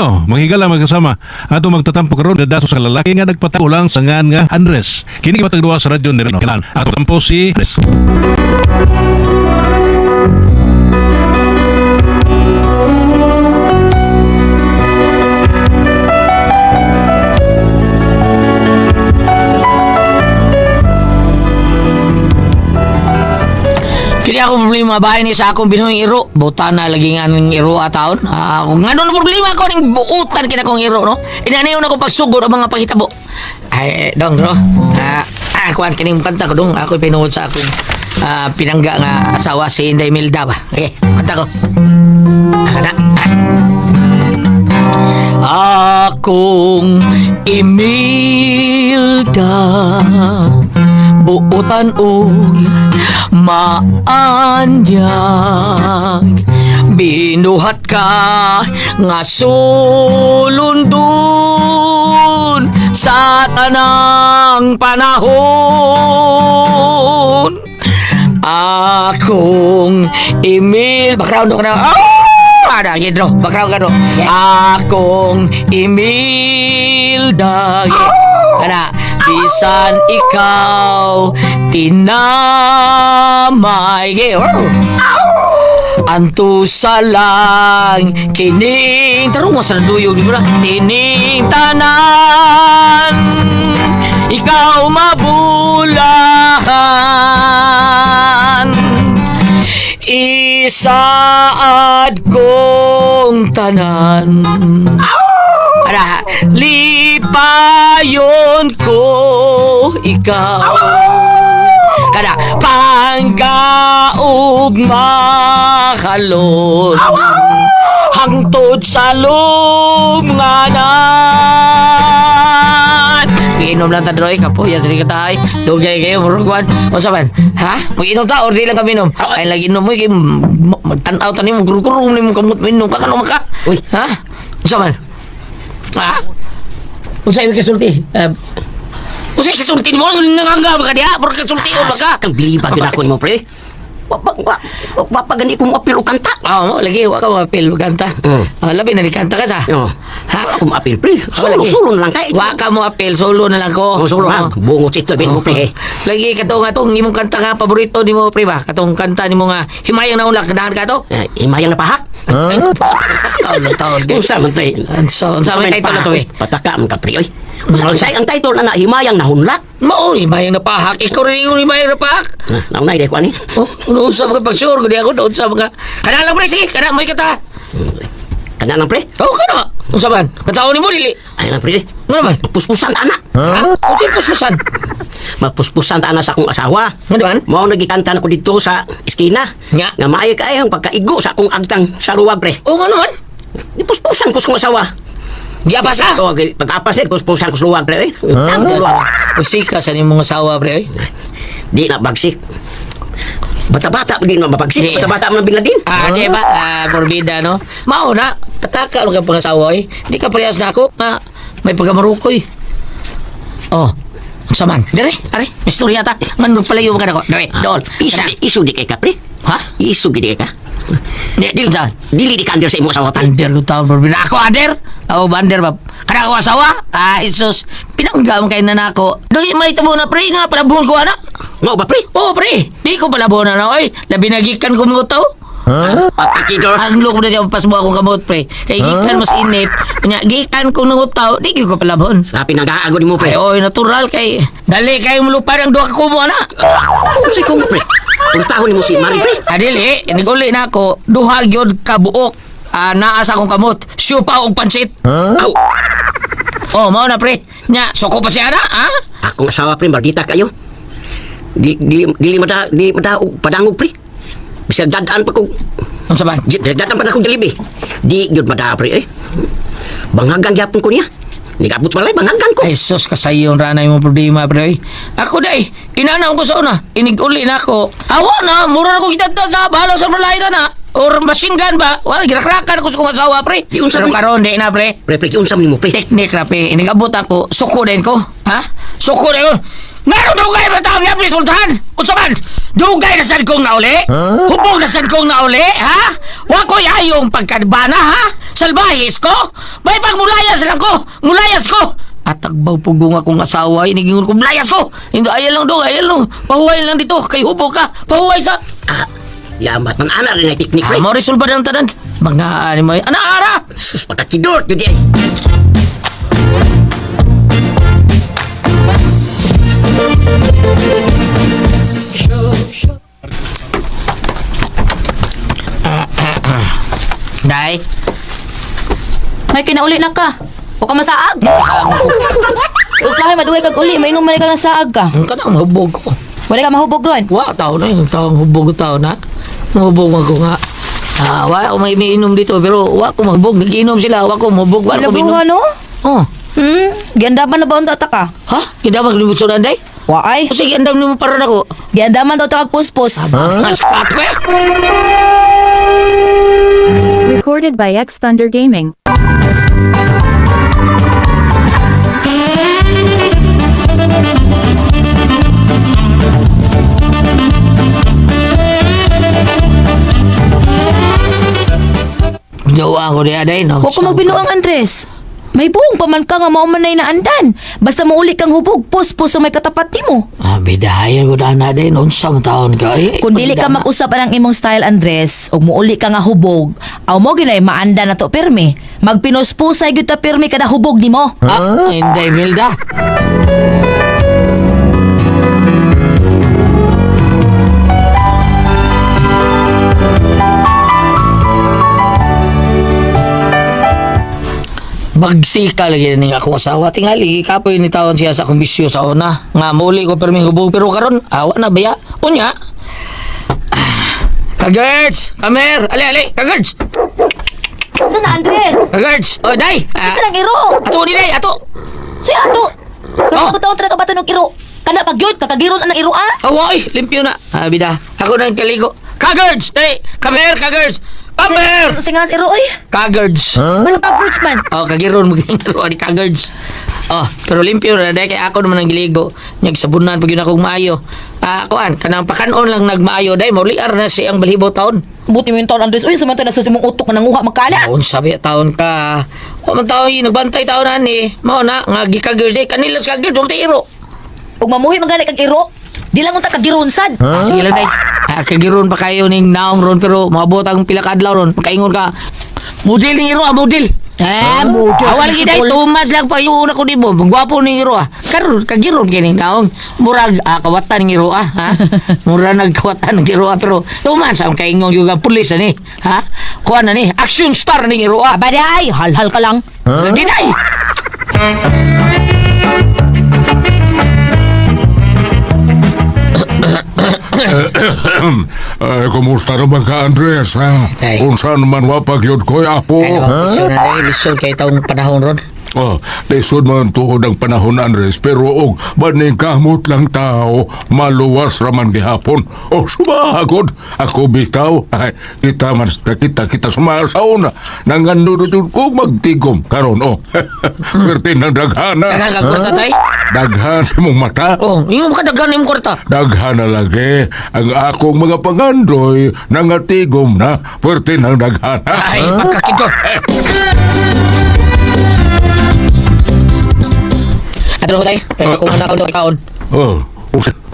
Ano, manghigala magkasama. Ato magtatampo karon dadaso sa lalaki nga nagpatako lang sa ngan nga Andres. Kini matag duwa sa radyo ni Reno. Kailan ato tampo si Andres. Kini ako problema bahay ni sa akong binuhing iro. Buta na lagi nga ng iro ataon. Kung nga doon problema ko ning buutan kina kong iro, no? Inanayon ako pagsugod ang mga pangitabo. Ay, dong, bro. Kuhan kining kanta ko dong. Ako'y pinuod sa akong pinangga nga asawa si Inday Milda ba. Okay, kanta ko. Akong Imelda, buutan uy maanyag, binuhat ka nga sulundon sa tanang panahon. Akong Emil, background ko na. Ada gitu, background ka no. Akong Imelda, kana bisan ikaw tinamay antu salang kining tarong sa duyog di ba tining tanan ikaw mabulahan isaad kong tanan. Ara, lipayon ko ikaw. Kada panggaog makalon hangtod sa lumnganan. Inom lang tadroy kapuya sa katay. Dugay kayo murugwan. O saban? Ha? Mag-inom ta or di lang kami inom. Ay lagi inom mo kay tan-aw tanim mo guru-guru mo kamot minom ka kanu maka. Uy, ha? O saban? Ha? Usay mo kasulti. Usay kasulti mo nangangga ka dia, pero kasulti o baka. Kang biliba ginakon mo pre. Wapagani kong apil o kanta. Oo, lagi wa ka apil o kanta. Labi na ni kanta ka sa. Ha? Ako apil pre. Solo na lang kay. Wa ka mo apil, solo na lang ko. Solo ha. Bungo sito bin mo pre. Lagi katong atong imong kanta nga paborito nimo pre ba? Katong kanta nimo nga himayang na ulak ganahan ka to? Himayang na pahak. Taon. Unsa man tay? Unsa man title na to eh? Pataka man ka pre oy. Say ang title na himayang nahunlak. Mao himayang na pahak. Ikaw rin yung himayang na pahak. Naunay de ko ani. Ano sa mga pag-sure ko di ako doon sa mga kana lang pre sige kana mo kata. Kana lang pre. Kana. Unsa man? Kataon nimo dili. Ay lang pre. Ano man? Puspusan ta ana. Unsa puspusan? Magpuspusan ta ana sa akong asawa. Ano man? Mao nagikanta na ko dito sa iskina. Nga maayo kay ang pagkaigo sa akong agtang sa ruwag pre. O ano man? Dipuspusan ko sa akong asawa. Giapas ka? O pag-apas ni puspusan ko sa ruwag pre. Usika sa nimong asawa pre. Di na bagsik. Bata-bata di na mabagsik. Bata-bata man Bin Laden. Di ba? Morbida no? Mao na. Pataka ano ka pangasawa eh. Di ka parehas na ako. May pagkamarukoy. Oh. Saman. Dire, are. May storya ta. Ngano palayo ka na ko. Dire, doon. Isu di kay ka pre. Ha? Isu di kay ka. Dili saan? Dili di kandir sa imong asawa pre. Ander lu taon morbida. Ako ander. Ako bander ba? Kada ako asawa? Isus. Pinanggam kay na nako. Doy may tabo na pre nga palabon ko ana. Mao ba pre? Oo pre. Di ko palabon na oy. Labi nagikan ko mga tao. Patikidor. Ang loko na siya pas mo akong kamot pre. Kay gikan mas init. Nya gikan ko nang utaw, di ko palabon. Sa pinag-aago ni mo pre. Ay oy natural kay dali kay mo lupa ang duha ka kumo ana. Usay ko mo pre. Purtahon ni mo si Mari pre. Adili, niguli na ako duha gyud ka buok. Naa sa akong kamot. Syupa og pansit. Aw. Oh, mao na pre. Nya soko pa siya na, ha? Akong asawa pre, mardita kayo. Dili mata padangog pre. Bisa dadaan pa ko. Unsa ba? Dadaan pa na kong dalibi. Di gyud mata pre eh. Bangagan gyapon ko niya. Nigabot malay bangagan ko. Ay sus kasayon ranay mo problema pre. Ako dai, inanaw ko sa una. Iniguli na ako. Awa na, mura na ko kitata sa bahala sa malay ka na. Or machine gun ba? Wala, girakrakan ako sa kong asawa, pre. Di unsa pero ni- karon di na, pre. Pre, unsam ni mo pre. Teknik na, pre. Inigabot ako. Suko din ko. Ha? Suko din ko. Naroon dugay ba tayo niya, Sultan? Unsa man? Dugay na sad kong nauli? Hubog na sad kong nauli, ha? Wa ko yayong pagkadbana, ha? Salbahis ko? May pagmulayas lang ko! Mulayas ko! At tagbaw pugong akong asawa, inigingon ko, mulayas ko! Hindi, ayan lang dong, ayan lang. Pahuway lang dito, kay hubog ka. Pahuway sa... Yamat ng ana rin ang teknik pre. Mo resolba ng tanan. Mga animo, ana ara! Sus, makakidot yun di ay. Day, May kinauli na ka. O ka masaag. saan ko? Usahay maduhay kag uli, maingon man ka ng saag ka. Ang kanang mahubog ko. Wala ka mahubog ron. Wa tao na yung taong hubog tao na. Mahubog ako nga. Wa ako may inom dito pero wa ko mahubog. Nag-inom sila, wa ko mahubog. Wa ko minom. Labuha no? Oh. Giandaman na ba ang ta ka? Ha? Kita maglimot sa nanday? Waay. Kasi andam nimo para nako. Giandaman daw ta kag puspos. Mas katwe. Recorded by X Thunder Gaming. Dawa ako diya day no. Wa ko magbinuang Andres. May buong paman ka nga maumanay na andan. Basta mauli kang hubog, puspos sa may katapat mo. Bidaya ko na day noon sa taon ka. Kung dili ka mag-usap ang imong style Andres, og muuli ka nga hubog, aw mo ginay maanda na to pirmi. Magpinuspusay gyud ta pirmi kada hubog nimo. Hindi Milda. Bagsika lagi ni akong asawa tingali kapoy ni tawon siya sa akong bisyo sa una nga muli ko permi hubog pero karon awa na baya unya. Kagirls, come here. Ali, kagirls. Sa na Andres? Kagirls. Oh, day. Sa nang iro? Ato ni day, ato. Si ato. Kaya ko taon talaga ba ng iro? Kana pagyod kakagiron ang iro ah? Awoy, limpyo na. Bida, ako nang kaligo. Kagirls, day. Come here, kagirls. Come here. Singas iro oy. Kagirls. Ano ka birds man? Oh, kagiron maging ni kagirls. Oh, pero limpyo na dahil kay ako naman ang giligo. Nagsabunan pag yun akong maayo. Kuan, kanang pakanon lang nagmaayo dahil mauliar na siyang balhibo taon. Buti mo yung taon Andres. Uy, samantala sa mong utok na nanguha magkala. Taon sabi taon ka. O man taon yun, nagbantay taon ni. Mao na, nga gikagirl day. Kanilas kagirl, huwag tayo iro. Ug mamuhi magani kag iro. Di lang unta kagiron sad. Sige lang day. Kagiron pa kayo ning naong ron pero maabot ang pila ka adlaw ron. Pagkaingon ka. Model ning iro, model. Mudo. Awal lagi day, tumad lang pa yung una ko di mo. Magwapo ning iro Karon kagiron kini naong. Murag kawatan ning iro ha. Murag nagkawatan ning iro pero tumad sa kaingon yung pulis ani. Ha? Kuan ani, action star ning iro Abaday, hal-hal ka lang. Lagi day. Kumusta naman ka, Andres, ha? Tay. Kung saan naman wapagyod ko'y apo. Lisod na lisod kay taong panahon ron. Oh, lisod man tuod ang panahon, Andres, pero og baning kamot lang tao, maluwas raman gihapon. Oh, sumahagod. Ako bitaw, ay, kita sumasauna. Nangandunod yun kung magtigom. Karon, oh, pertin ng daghana. Nagkakagwarta tay? Daghan sa mong mata. Oh, yung makadagan yung kwarta. Daghan na lagi. Ang akong mga pangandoy nangatigom na. Pertin ng daghana. Ay, magkakidot. Adro tay, kung anak ko daw ikaon. Oh,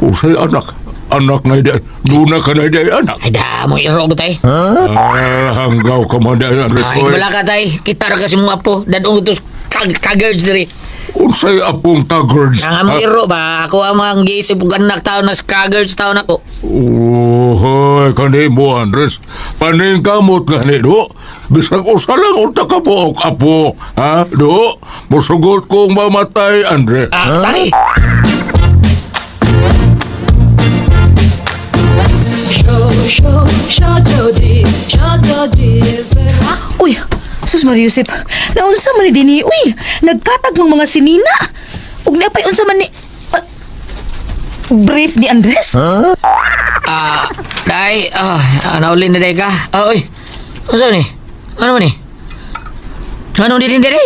usay anak. Anak na day. Duna ka na day, anak. Ay da, mo iro ko tay. Hanggaw ka man day, Andres. Ay, wala ka tay. Kita ra kasi mga po. Dadong ito kagirds diri. Unsay apong tagords. Nga mo iro ba? Ako ang mga giisip kong anak tao na kagirds tao na ko. Hoy, kani mo, Andres. Paning kamot gani, do. Bisag usa lang unta ka po, apo. Ha, do? Musugot kong mamatay, Andres. Tay. Uy, sus Maria Josep. Naunsa man ni dinhi uy. Nagkatag ng mga sinina. Ug napay unsa man ni brief ni Andres? Day, naulin na day ka. Uy, ano ni? Ano man ni? Ano din diri?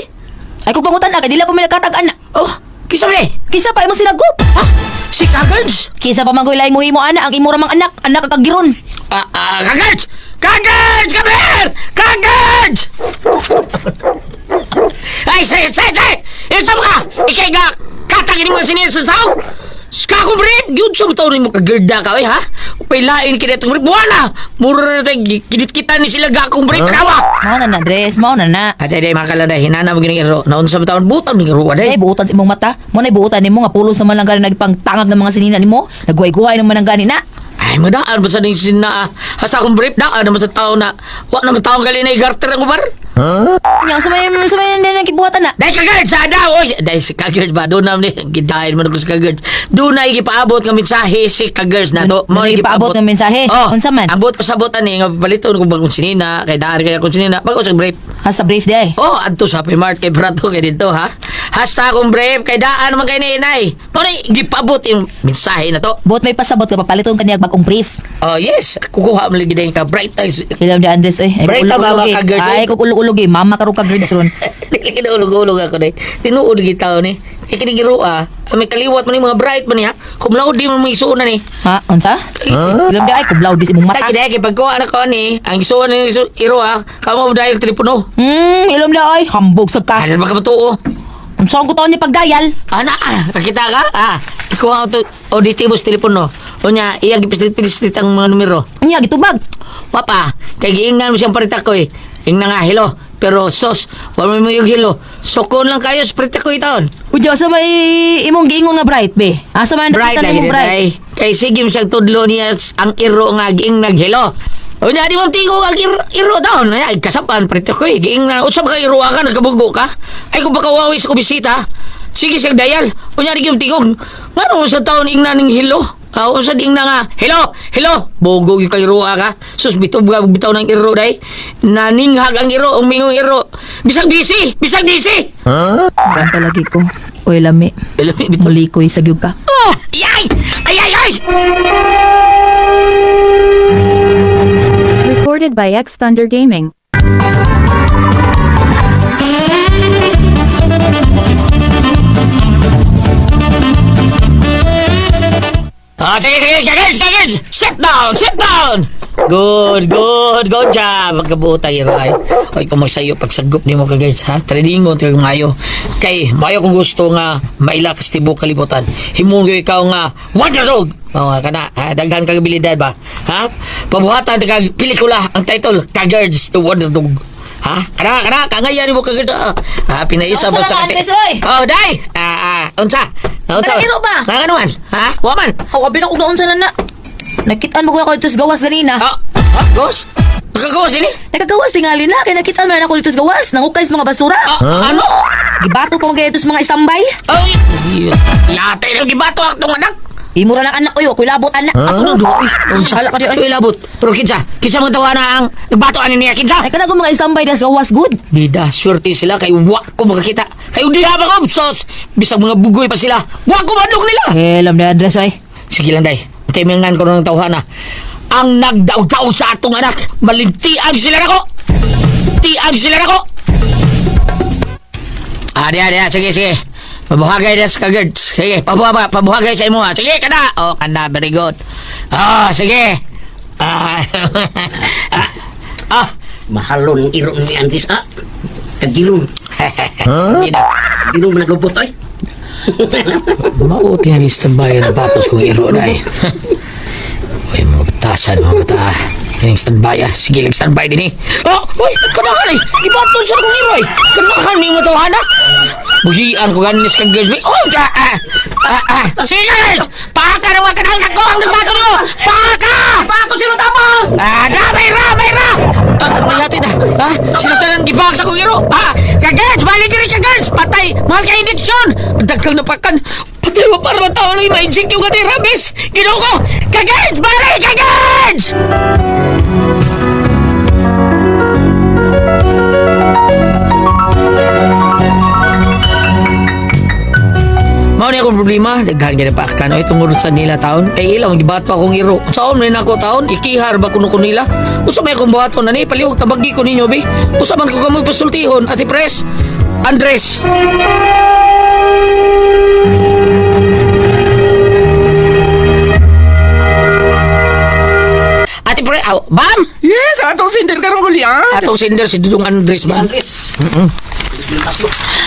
Ay kung pangutan na, dili ko may nagkatag ana. Oh, Kisa man eh? Kisa pa imong sinagop. Ha? Si Kagards? Kisa pa manggulay mo himo ana ang imo ramang anak kagiron. Kagards! Kagards! Come here! Kagards! Ay, say! Ito ka! Ikay nga katagin mo sinin sa sao! Kako bret! Yun sa mataw rin mo kagarda ka, ha? Pailain kita itong bret. Buwana! Mura na tayo, kinit kita ni sila gakong bret. Kanawa! Mao na Andres, mao na. Aday, makalanday, hinana mo gining iro. Naon sa mataon, butan mo gining Ay aday. buutan sa imong mata. Mo na buutan nimo nga pulos naman lang gani nagpangtangag ng mga sinina nimo. Nagguhay-guhay naman ang gani na. Ay, madaan ba sa ning sina? Hasta akong brief, daan naman sa tao na, wa naman tao gali na i-garter ang ubar. Nya sa may nang kibuhatan na. Dahil kagard sa daw! Oy, dahil si kagard ba? Doon naman gidahin mo na ko si kagard. Doon na ikipaabot ng mensahe si kagard na. Ano ipaabot ng mensahe? Oh, Unsa man? abot pasabotan ni nga palito ko bagong sinina kay daan kaya kung sinina bago sa brief. Hasta brief day. Oh, adto sa Happy Mart kay Brato kay dito ha. Hasta akong brief kay daan naman kay inay. Mo na gipaabot yung mensahe na to. Buot may pasabot ka papaliton kaniyag bagong brief. Oh, yes. Kukuha mo lagi din ka bright eyes. Ilam ni Andres oy. Bright ka ba, kagard, oy? Ay kukulog eh. Mama karong kagard ron. Kinulog-ulog ako na. Tinuod kita ni. Ikinigiro may kaliwat mo ni mga bright mo niya. Kumlaod di mo mga isuunan ni. Ha, unsa? Ilam di ay kublaw di sa imong mata. Kaya kaya pagkuha na ko ni. Ang isuunan ni iro kamo mo dahil telepono. Ilam di ay hambog sa ka. Ano ba ka matuo? Unsa ko taon ni pagdayal? Ana, pakita ka? Ikuha ko to auditibus telepono. O niya, iyang gipisit ang mga numero. Unya gitubag. Papa, kay giingan mo siyang parita ko eh. Ingna nga, hello. Pero sos, wala mo yung hello. Sokon lang kayo, parita ko itaon. Uja sa may imong giingon nga bright be. Asa man Bright nakita lagi nimong na bright? day. Kay sige mo siyang tudlo niya ang iro nga giing naghelo. O niya, di mo tingo ang iro daon. Ay, kasapan, parita ko eh. Giing na, usap ka iro ka, nagkabugo ka. Ay, kung baka wawi sa kubisita, sige siyang dayal. O niya, di mo tingog. Ngano sa taon ing naning hello? Usad ing na nga, hello, bogo yung kay Roa ka. Sus, bitaw ng iro, day. Naninghag ang iro, umingong iro. Bisag busy! Kan palagi ko. Oy lami. Alam mo, bitaw. Muli ko isagyog ka. Oh! Ay! Recorded by X Thunder Gaming. Sige, Kagers! Sit down! Good job. Magkabuta yun, ay. Ay, kung magsayo, pagsagop ni mo, Kagers, ha? Tradingon, tayo ngayo. Kay, mayo kung gusto nga, mailakas tibo kalibutan. Himungo ikaw nga, Wonder Dog! Kana, daghan kang abilidad ba? Ha? Pabuhatan kag pelikula, ang title, Kagers to Wonder Dog. Ha? Kana, kangayan mo Kagers. Pinaisa ba Unsa sa naman, Andres, oy? Oh, day! Unsa? Nalahiro ba? Nga naman? Ha? Waman? Awa binakog na unsa na na. Nakitaan mo ko ako dito sa gawas ganina. Ghost? Nakagawas din eh? Nagagawas tingali na kay nakitaan mo na ako dito sa gawas. Nangukay sa mga basura. Ano? Gibato ko mga ito sa mga istambay. Ay! Yatay ng gibato akong anak! Imura ng anak ko yun. Ako'y labot anak. Ato na doon. Hala ka di, ay. So ilabot. Pero kinsa mong tawa na ang nagbato ani niya, kinsa? Ay kana ko mga istambay na sa gawas good. Bida, swerte sila kay wak ko makakita. Kayo di ba ko, sos! Bisang mga bugoy pa sila. Wak ko madok nila! Alam na Andres ay. Sige lang, day. Timingan ko ng tawhana. Ang nagdaw-daw sa atong anak, malintiang sila na ko! Tiang sila na ko! Diya. Sige. Pabuhagay na sa Kagers. Sige, pabuhagay sa imo ha. Sige, kada. Kada, very good. Sige. Mahalon iro ni Andres kagilom. Hindi na. Gilom na nagubot ay. Mauti nga ni standby na patos kong iro na eh. Uy, mga batasan, mga bata. Yung standby Sige, standby din eh. Uy, kanahan eh. Ibaton sa kong iro eh. Kanahan ni matawhana. Buhian ko ganis kang girls. Sige, girls! Paka naman kanang ako ang nagbato nyo! Paka! Paka sino tapang! May ra! May hati na. Sino talang gibag sa kong iro? Kagirls! Balik ka rin kagirls! Patay! Mahal ka indiksyon! Dagkang napakan! Patay mo para matao lang yung ma-inject yung katay rabis! Ginoo ko! Kagirls! Balik! Kagirls! Mao ni akong problema, daghan gyud pa kano itong urusan nila taon. Kay ilaw gibato akong iro. Saon man ako taon, ikihar ba kuno nila? Usa may akong buhaton na ni paliog tabagi ko ninyo bi. Usa man ko kamo pasultihon, Ate Pres. Andres. Ate pre, bam! Yes, atong sindir karong gulyan. Atong sender si Dudong Andres, bam.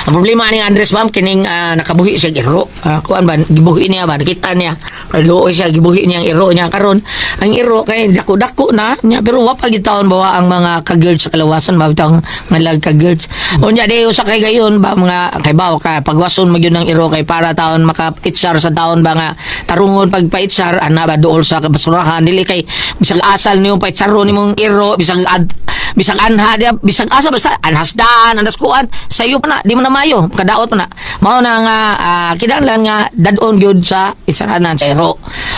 Ang problema ni Andres, ma'am, kining nakabuhi siya iro. Kuan ba, gibuhi niya ba, nakita niya. Luoy siya, gibuhi niya ang iro niya. Karon ang iro kay dako-dako na niya, pero wa pa gitawon bawa ang mga ka-girls sa kalawasan, ba bitawon malag ka-girls. Unya di usa kay gayon ba mga kay baw ka pagwason magyud ng iro kay para taon maka-itsar sa taon ba nga tarungon pagpaitsar ana ba duol sa basurahan dili kay bisag asal niyo paitsaron nimong iro bisag anha dia bisag asa basta anhasdan andas kuan sayo pa na di mo na mayo kadaot pa na mao na nga kinahanglan nga dadon gyud sa itsaranan sa iro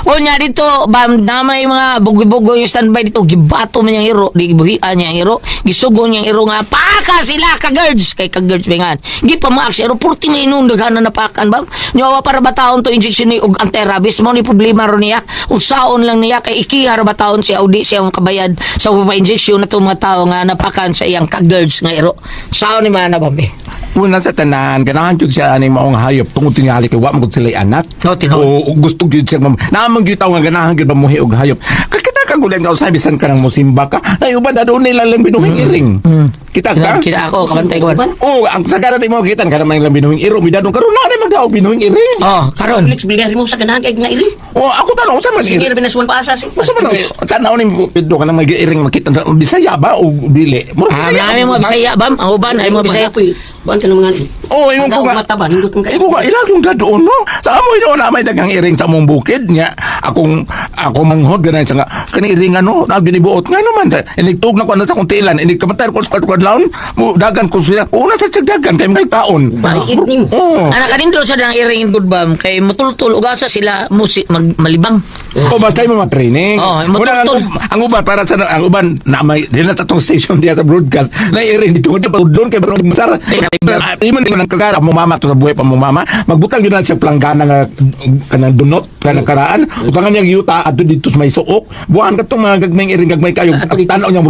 unya dito bam na may mga bugoy-bugoy yung standby dito gibato man yang iro di gibuhian niya ang iro gisugon yang iro nga paka sila ka girls kay ka girls bengan gipamaak sa iro 40 minung daghanan na pakan bam nyawa para ba taon to injection ni og anti-rabies mo ni problema ro niya unsaon lang niya kay ikihar ba taon siya audi siya ang kabayad sa pa-injection na to mga tao nga napakan sa iyang ka-girls nga iro saon ni mana bambi Una sa tanan, ganahan jud siya ani maong hayop tungod tingali kay wa man gud sila anak. No, tinuod. O gusto gyud siya naamang gyud taw nga ganahan gyud mamuhi og hayop. Kakita ka gulen ka usay bisan ka nang musimba ka. Ay uban na doon nila lang binuhing iring. Kita ka? kita ako kabantay ko Oh, ang sagara di mo kita ka naman lang binuhing iro midadong karon na magdaog binuhing iring. oh karon Lex, bilyari mo sa ganahan kay nga iri. Oh, ako tanong sa man Sige, iri. binaswan pa asa si. Sa man sana ni piddo ka nang mag-iring makita sa Bisaya ba o dili? Mura namin mo Bisaya bam ang uban ay mo Bisaya Buwan ka ng mga... Oh, yung ko nga. Mataba, nindot kang Iko nga ilang yung gadoon no. Sa amo ino na may dagang iring sa mong bukid niya. Ako manghod ganay sa nga kani iring ano, na ginibuot nga naman. Inigtug na ko na sa kuntilan, inig kamatay ko sa kwadlaon, mo dagan ko sila. Una sa dagan kay may kaon. Bait ning. Oh. anak kanindo sa nang iring good bam kay mutultul ugasa sila malibang O basta yung mga training. Oh, Muna ang uban para sa ang uban na may dili sa tong station diya sa broadcast. Na iring dito nga pa doon kay barong masara. Iman din nang kasara mo mama to sa buhay pa mo mama. Magbutang yun na siya planggana nga kanang dunot kanang karaan. Utangan niya yuta adto dito sa may suok. Buhan ka tong mga gagmay iring gagmay kayo. Ang tanaw niya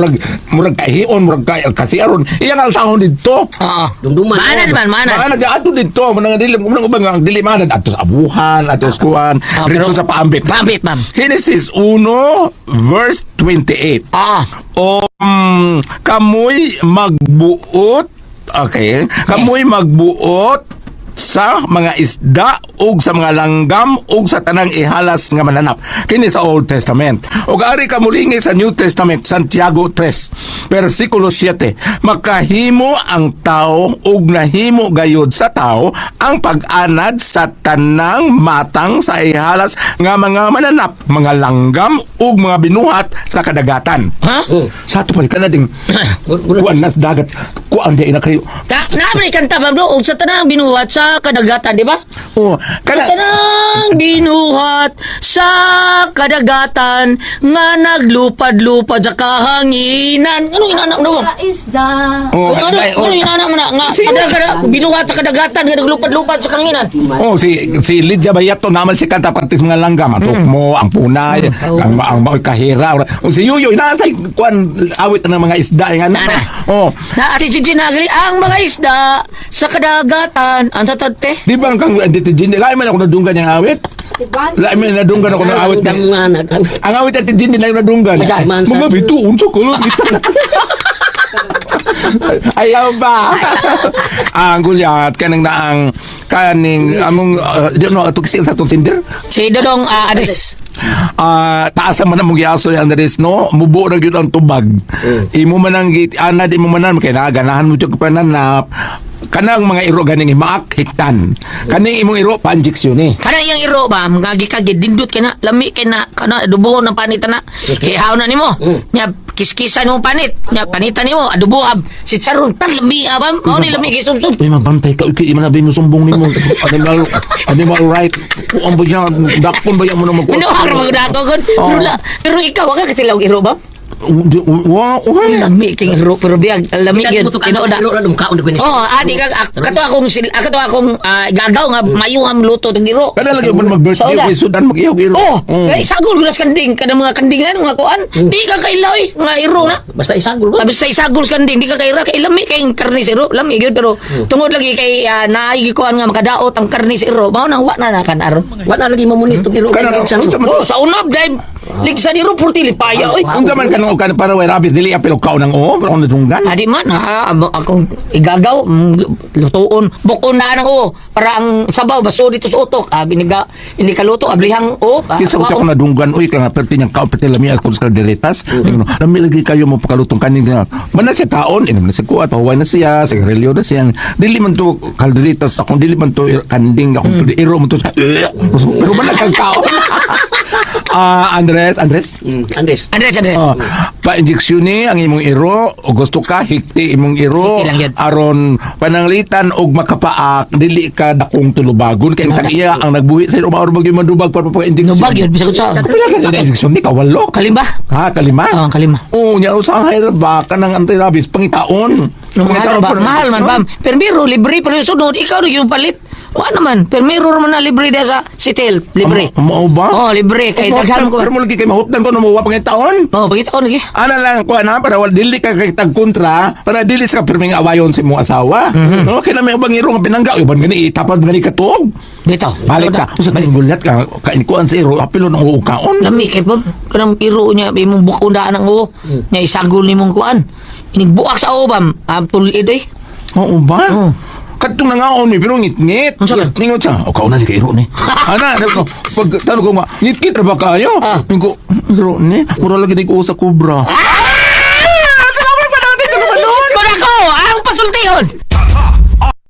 murag kahion, murag kasi aron. Iyang alsahon dito. oo Dumduman. mana Mga nag-ato dito, mga dili, mga ubang ang dili man ato sa abuhan, ato sa kuan, ritso sa paambit. Paambit, ma'am. Genesis 1 verse 28. Kamoy magbuot, okay? Kamoy magbuot sa mga isda ug sa mga langgam ug sa tanang ihalas nga mananap kini sa Old Testament ug ari ka mulingi sa New Testament Santiago 3 versikulo 7 makahimo ang tao ug nahimo gayud sa tao ang pag-anad sa tanang matang sa ihalas nga mga mananap mga langgam ug mga binuhat sa kadagatan ha sa ato pa kanading kuan nas dagat kuan di na kayo naabri kanta bam do og sa tanang binuhat sa kadagatan di ba oh kana tanang binuhat sa kadagatan nga naglupad-lupad sa kahanginan ano inanak mo ba Isda. oh ano inanak mo na nga binuhat sa kadagatan nga naglupad-lupad sa kahanginan oh si Lydia Bayato naman si kanta pati mga langgam atok mo ang punay ang kahira o si Yuyo inaasay kuan awit ng mga isda nga Nana. oh na ati Ginagri ang mga isda sa kadagatan ang tatate di ba kang dito Jin lain man ako nadunggan yung awit lain man nadunggan ako ng awit ang awit at Jin lain nadunggan mga bito unso ko ayaw ba ang gulyat kanang naang kaning among di no ato kasi sa tong sindir si Dodong Adres taas man ang giaso yan Andres no mubo na gyud ang tubag imo man ang ana di mo manan kay ganahan mo jud pananap kanang mga iro ganing imaak hiktan kaning imong iro pa-injection ni kana iyang iro ba mga gikagid dindot kay na lami kay na kana dubo ng panit na kay haw na nimo nya kiskisan mo panit nya panitan nimo adubo si Charon tan lami abam mao ni lami kay sumsum uy mabantay ka uy ima na ba mo sumbong nimo animal right ang ba dakpon ba mo na ano har magdako kon pero ikaw ka katilaw iro ba Wow, Lami king iro pero biyag lami Kita gyud mo to tinuod ano na. ano kaon ko ni. Oh, adi ka kato akong gagaw nga mayuham luto tong iro. kada lagi mo mag-birthday Sauda. kay Sudan mag-iyaw iro. Oh, kay sagol ko nas kanding kada mga kandingan mga kuan. Di ka kailaw nga iro na. Basta isagol ba? Tapos sa isagol sa kanding, di ka kaira kay lami kay karne siro, lami gyud pero tungod lagi kay naay kuan nga makadaot ang karne siro. Mao nang wa na kan aron. Wala lagi mamunit tong iro. Kana Oh, sa unab dai ligsan iro purti lipaya oy. Unsa man kanang kan para way rabis dili apil og kaon ng pero on dunggan. Adi man ha, akong igagaw, lutuon, bukon na nang o, para ang sabaw, baso dito sa utok, ini kaluto, ablihang o, Kinsa ko na dunggan uy kang perti niyang kaon perti lami as kun sa deritas. Lami lagi kayo mo pakalutong kanin nga. Mana siya kaon, inom na siya kuat, pahuway na siya, sigarilyo na siya. Dili man to kalderitas akong dili man to kanding akong iro man to. Pero man kang kaon. Andres. Andres. Andres. Pa-injeksyon ni ang imong iro o gusto ka hikti imong iro Hikti lang yun. aron pananglitan og makapaak dili ka dakong tulubagon kay tag iya ang nagbuhi sa iro maor bagyo mandubag para pa-injeksyon. Nubag yun, bisag sa Pila ka sa injeksyon ni kawalo. kalimba. Ha, kalima? Oo, kalima. Oo, niya usahay ra ba ka ng anti-rabies pangitaon. Mahal ba? Mahal man, bam. Permiro, libre, pero sunod, ikaw rin yung palit. Wa naman, permiro naman na libre dia sa Sitel, libre. Mao ba? Oh, libre, kay daghan ko. Pero mo lagi kay mahutdan ko na mo pangitaon. Oh, pagkita ko lagi. Ana lang ko na para wal dili ka kay tag kontra para dili sa pirming awayon sa imong asawa. No, kay na may ubang iro nga pinangga uban gani itapad gani katog. Bitaw. Balik ka. Usa ka gulat ka kain ko an sa iro apilo ng ukaon. Lami kay pam kanang iro niya imong bukundaan ang o. Nya isagol nimong kuan. Inigbuak sa obam, tulid eh. Oo ba? Oo. Katong nangaon mi pero ngit-ngit. Unsa man? Ningon siya. O kauna ni kay iro ni. Ana, pag tanong ko nga, ngit-ngit ra ba kayo? Ningo, iro ni, puro lagi di ko sa kubra. Kung ako ang pasultihon.